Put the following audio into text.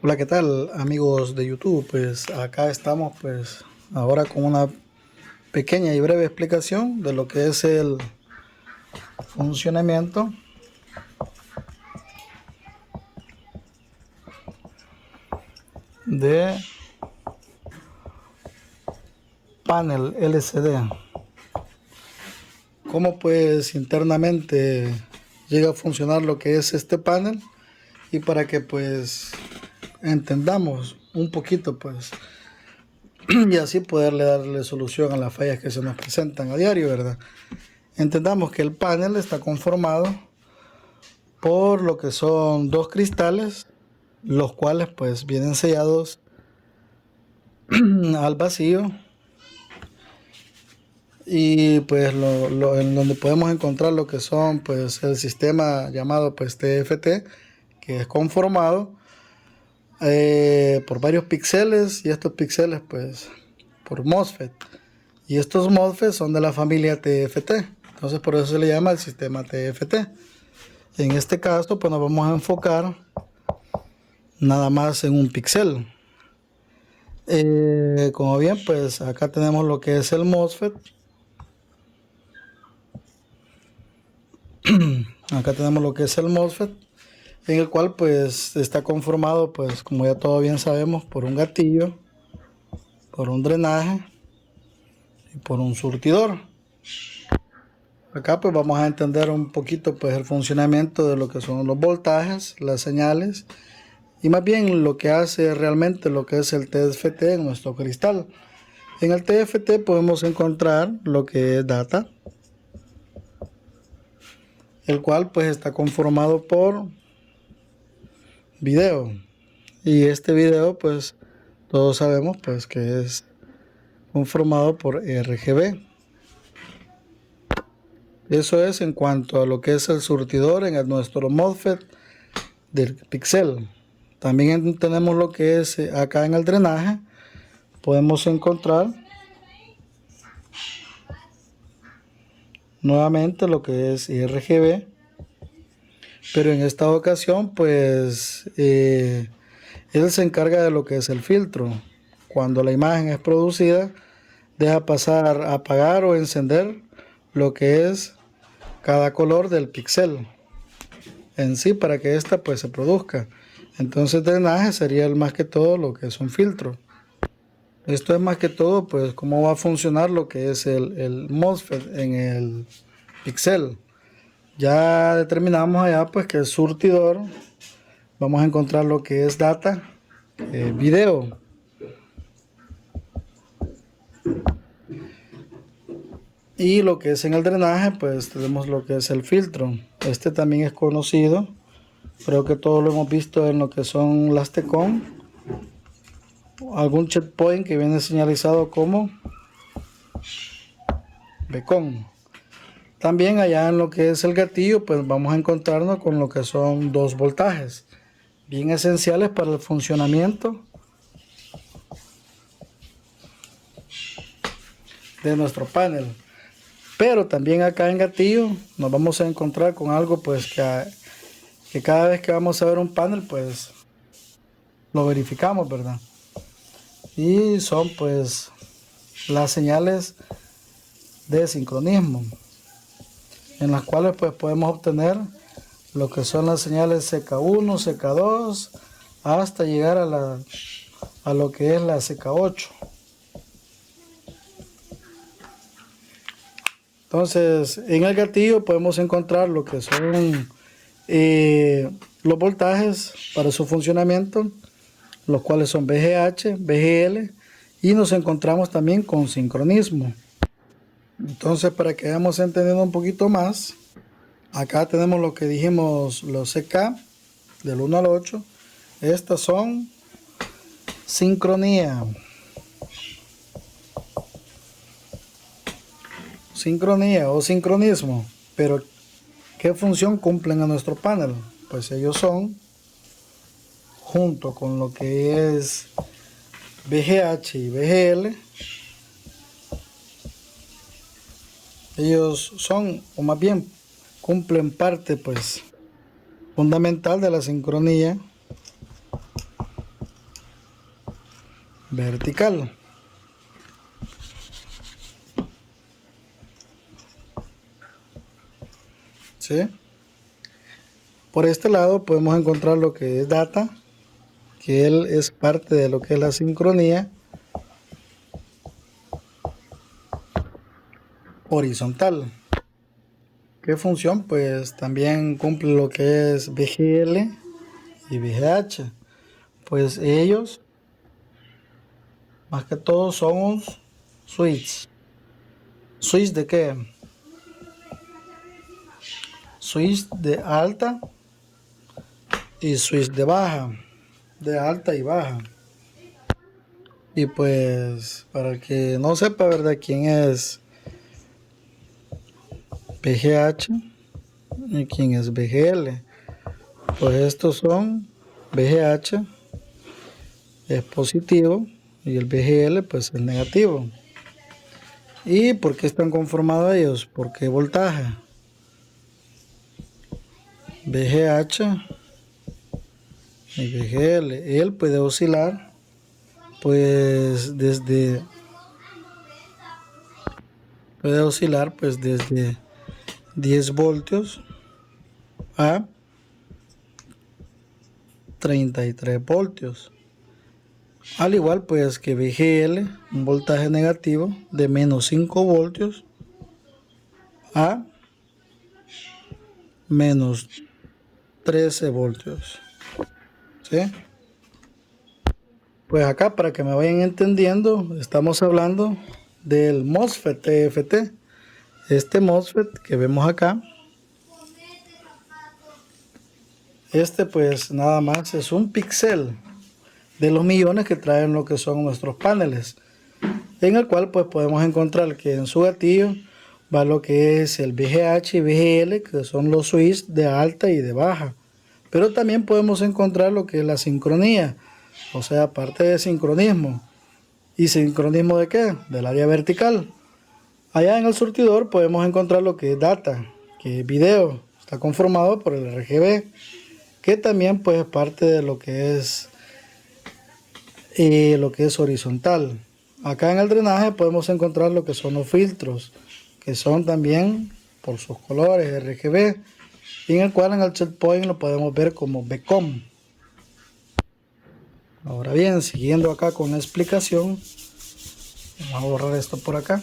Hola, ¿qué tal amigos de YouTube? Pues acá estamos pues ahora con una pequeña y breve explicación de lo que es el funcionamiento de panel LCD. Cómo pues internamente llega a funcionar lo que es este panel y para que pues entendamos un poquito pues y así poderle darle solución a las fallas que se nos presentan a diario, ¿verdad? Entendamos que el panel está conformado por lo que son dos cristales, los cuales pues vienen sellados al vacío y pues en donde podemos encontrar lo que son pues el sistema llamado pues TFT, que es conformado por varios píxeles y estos píxeles pues por MOSFET, y estos MOSFET son de la familia TFT, entonces por eso se le llama el sistema TFT. En este caso pues nos vamos a enfocar nada más en un píxel. Como bien, pues acá tenemos lo que es el MOSFET. Acá tenemos lo que es el MOSFET, en el cual pues está conformado, pues como ya todos bien sabemos, por un gatillo, por un drenaje y por un surtidor. Acá pues vamos a entender un poquito pues el funcionamiento de lo que son los voltajes, las señales y más bien lo que hace realmente lo que es el TFT en nuestro cristal. En el TFT podemos encontrar lo que es data, el cual pues está conformado por video, y este video pues todos sabemos pues que es conformado por RGB. Eso es en cuanto a lo que es el surtidor en nuestro MOSFET del píxel. También tenemos lo que es acá en el drenaje, podemos encontrar nuevamente lo que es RGB, pero en esta ocasión pues él se encarga de lo que es el filtro. Cuando la imagen es producida, deja pasar, apagar o encender lo que es cada color del píxel en sí para que ésta pues se produzca. Entonces drenaje sería el más que todo lo que es un filtro. Esto es más que todo pues cómo va a funcionar lo que es el MOSFET en el píxel. Ya determinamos allá pues que el surtidor, vamos a encontrar lo que es data, video. Y lo que es en el drenaje, pues tenemos lo que es el filtro. Este también es conocido, creo que todos lo hemos visto en lo que son las TECON, algún checkpoint que viene señalizado como beacon. También allá en lo que es el gatillo, pues vamos a encontrarnos con lo que son dos voltajes, bien esenciales para el funcionamiento de nuestro panel. Pero también acá en gatillo nos vamos a encontrar con algo pues que cada vez que vamos a ver un panel pues lo verificamos, ¿verdad? Y son pues las señales de sincronismo, en las cuales pues podemos obtener lo que son las señales CK1, CK2 hasta llegar a lo que es la CK8. Entonces en el gatillo podemos encontrar lo que son los voltajes para su funcionamiento, los cuales son VGH, VGL, y nos encontramos también con sincronismo. Entonces, para que vayamos entendiendo un poquito más, acá tenemos lo que dijimos, los CK del 1 al 8. Estas son sincronía. Sincronía o sincronismo. Pero, ¿qué función cumplen a nuestro panel? Pues ellos son, junto con lo que es VGH y VGL, ellos son, o más bien, cumplen parte pues fundamental de la sincronía vertical. ¿Sí? Por este lado podemos encontrar lo que es data, que él es parte de lo que es la sincronía horizontal. ¿Qué función? Pues también cumple lo que es VGL y VGH. Pues ellos, más que todo, son un switch. ¿Switch de qué? Switch de alta y switch de baja. De alta y baja. Y pues, para el que no sepa, ¿verdad?, quién es VGH y quién es VGL. Pues estos son VGH es positivo y el VGL pues es negativo. ¿Y por qué están conformados ellos? Porque voltaje. VGH y VGL. Él puede oscilar pues desde 10 voltios a 33 voltios. Al igual pues que VGL, un voltaje negativo de menos 5 voltios a menos 13 voltios. ¿Sí? Pues acá, para que me vayan entendiendo, estamos hablando del MOSFET TFT. Este MOSFET que vemos acá, este pues nada más es un píxel de los millones que traen lo que son nuestros paneles, en el cual pues podemos encontrar que en su gatillo va lo que es el VGH y VGL, que son los switches de alta y de baja. Pero también podemos encontrar lo que es la sincronía, o sea, parte de sincronismo. ¿Y sincronismo de qué? Del área vertical. Allá en el surtidor podemos encontrar lo que es data, que es video. Está conformado por el RGB, que también pues es parte de lo que es horizontal. Acá en el drenaje podemos encontrar lo que son los filtros, que son también por sus colores RGB, y en el cual en el set point lo podemos ver como BCOM. Ahora bien, siguiendo acá con la explicación, vamos a borrar esto por acá.